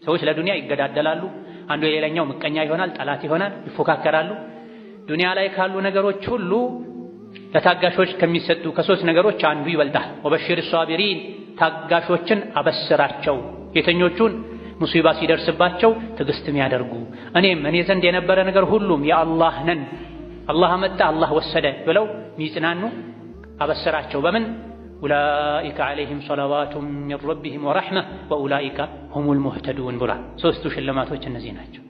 ሰዎች ለዱንያ ይገዳደላሉ። አንዱ የሌላኛው ምቀኛ ይሆናል፣ ጠላት ይሆናል፣ ይፎካከራሉ። ዱንያ ላይ ካሉ ነገሮች ሁሉ ለታጋሾች ከሚሰጡ ከሶስት ነገሮች አንዱ ይበልጣል። ወበሽር ሷቢሪን ታጋሾችን አበስራቸው፣ የተኞቹን ሙሲባ ሲደርስባቸው ትዕግስትም ያደርጉ እኔ ዘንድ የነበረ ነገር ሁሉም የአላህ ነን፣ አላህ አመጣ አላህ ወሰደ ብለው ሚጽናኑ አበስራቸው። በምን ኡላኢከ ዐለይሂም ሰለዋቱም ሚን ረቢሂም ወረሕማ ወኡላኢከ ሁሙል ሙህተዱን ብሏል። ሶስቱ ሽልማቶች እነዚህ ናቸው።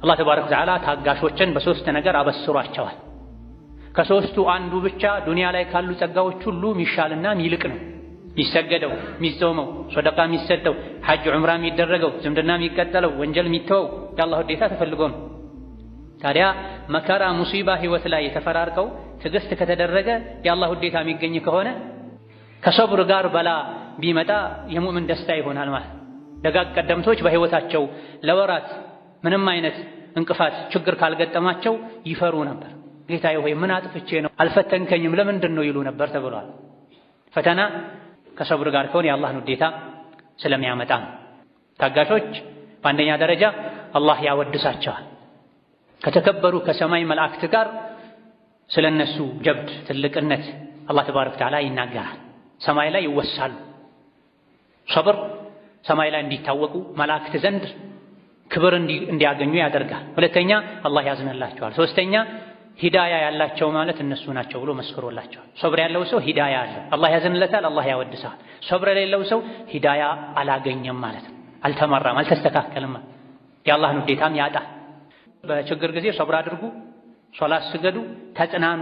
አላህ ተባረከ ወተዓላ ታጋሾችን በሶስት ነገር አበስሯቸዋል። ከሶስቱ አንዱ ብቻ ዱንያ ላይ ካሉ ጸጋዎች ሁሉ ሚሻልና ሚልቅ ነው። ሚሰገደው፣ ሚጾመው፣ ሶደቃ ሚሰጠው፣ ሐጅ ዑምራ ሚደረገው፣ ዝምድና ሚቀጠለው፣ ወንጀል ሚተወው የአላህ ውዴታ ተፈልጎ ነው። ታዲያ መከራ ሙሲባ ህይወት ላይ የተፈራርቀው ትዕግስት ከተደረገ የአላህ ውዴታ የሚገኝ ከሆነ ከሰብር ጋር በላ ቢመጣ የሙእምን ደስታ ይሆናል ማለት። ደጋግ ቀደምቶች በህይወታቸው ለወራት ምንም አይነት እንቅፋት ችግር ካልገጠማቸው ይፈሩ ነበር። ጌታዬ ሆይ ምን አጥፍቼ ነው አልፈተንከኝም ለምንድን ነው ይሉ ነበር ተብሏል። ፈተና ከሰብር ጋር ከሆነ የአላህን ውዴታ ስለሚያመጣ ነው። ታጋሾች በአንደኛ ደረጃ አላህ ያወድሳቸዋል። ከተከበሩ ከሰማይ መላእክት ጋር ስለነሱ ጀብድ ትልቅነት አላህ ተባረከ ወተዓላ ይናገራል። ሰማይ ላይ ይወሳሉ። ሰብር ሰማይ ላይ እንዲታወቁ መላእክት ዘንድ ክብር እንዲያገኙ ያደርጋል። ሁለተኛ አላህ ያዝንላቸዋል። ሶስተኛ ሂዳያ ያላቸው ማለት እነሱ ናቸው ብሎ መስክሮላቸዋል። ሰብር ያለው ሰው ሂዳያ አለው፣ አላህ ያዝንለታል፣ አላህ ያወድሳል። ሰብር የሌለው ሰው ሂዳያ አላገኘም ማለት ነው። አልተመራም፣ አልተስተካከለም፣ የአላህን ውዴታም ያጣል። በችግር ጊዜ ሰብር አድርጉ፣ ሶላት ስገዱ፣ ተጽናኑ፣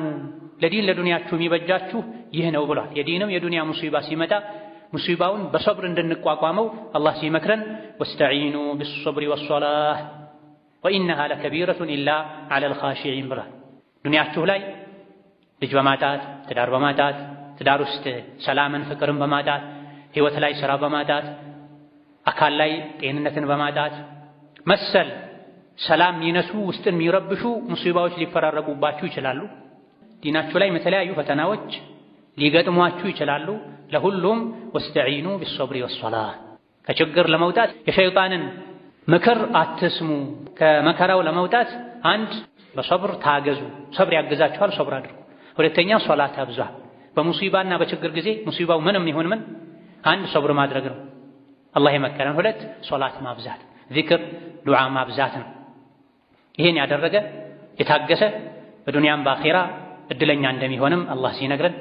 ለዲን ለዱንያችሁ የሚበጃችሁ ይህ ነው ብሏል። የዲንም የዱንያ ሙሲባ ሲመጣ ሙሲባውን በሰብር እንድንቋቋመው አላህ ሲመክረን ወስተዒኑ ቢሶብሪ ወሶላህ ወኢነሃ ለከቢረቱን ኢላ ዐለል ኻሺዒን ብሏል። ዱንያችሁ ላይ ልጅ በማጣት ትዳር በማጣት ትዳር ውስጥ ሰላምን ፍቅርን በማጣት ህይወት ላይ ስራ በማጣት አካል ላይ ጤንነትን በማጣት መሰል ሰላም የሚነሱ ውስጥን የሚረብሹ ሙሲባዎች ሊፈራረቁባችሁ ይችላሉ። ዲናችሁ ላይ የተለያዩ ፈተናዎች ሊገጥሟችሁ ይችላሉ። ለሁሉም ወስተዒኑ ቢሶብሪ ወሶላህ ከችግር ለመውጣት የሸይጣንን ምክር አትስሙ። ከመከራው ለመውጣት አንድ በሰብር ታገዙ፣ ሰብር ያግዛችኋል፣ ሰብር አድርጉ። ሁለተኛ ሶላት አብዛ። በሙሲባና በችግር ጊዜ ሙሲባው ምንም ይሁን ምን አንድ ሰብር ማድረግ ነው አላህ የመከረን። ሁለት ሶላት ማብዛት፣ ዚክር ዱዓ ማብዛት ነው። ይሄን ያደረገ የታገሰ በዱንያም በአኺራ እድለኛ እንደሚሆንም አላህ ሲነግረን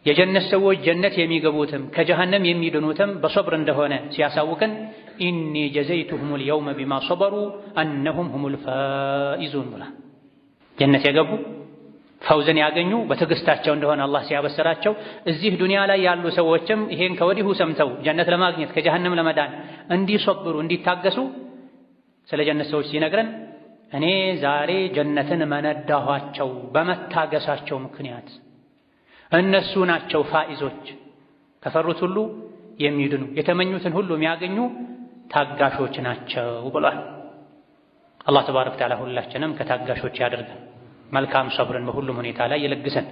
የጀነት ሰዎች ጀነት የሚገቡትም ከጀሃነም የሚድኑትም በሰብር እንደሆነ ሲያሳውቀን ኢኒ ጀዘይቱሁሙል የውመ ቢማ ሰበሩ አነሁም ሁሙል ፋኢዙን ብላ ጀነት የገቡ ፈውዝን ያገኙ በትዕግስታቸው እንደሆነ አላህ ሲያበስራቸው እዚህ ዱንያ ላይ ያሉ ሰዎችም ይሄን ከወዲሁ ሰምተው ጀነት ለማግኘት ከጀሃነም ለመዳን እንዲሰብሩ እንዲታገሱ ስለ ጀነት ሰዎች ሲነግረን እኔ ዛሬ ጀነትን መነዳኋቸው በመታገሳቸው ምክንያት እነሱ ናቸው ፋኢዞች፣ ከፈሩት ሁሉ የሚድኑ የተመኙትን ሁሉ የሚያገኙ ታጋሾች ናቸው ብሏል። አላህ ተባረከ ወተዓላ ሁላችንም ከታጋሾች ያደርገን፣ መልካም ሰብርን በሁሉም ሁኔታ ላይ ይለግሰን።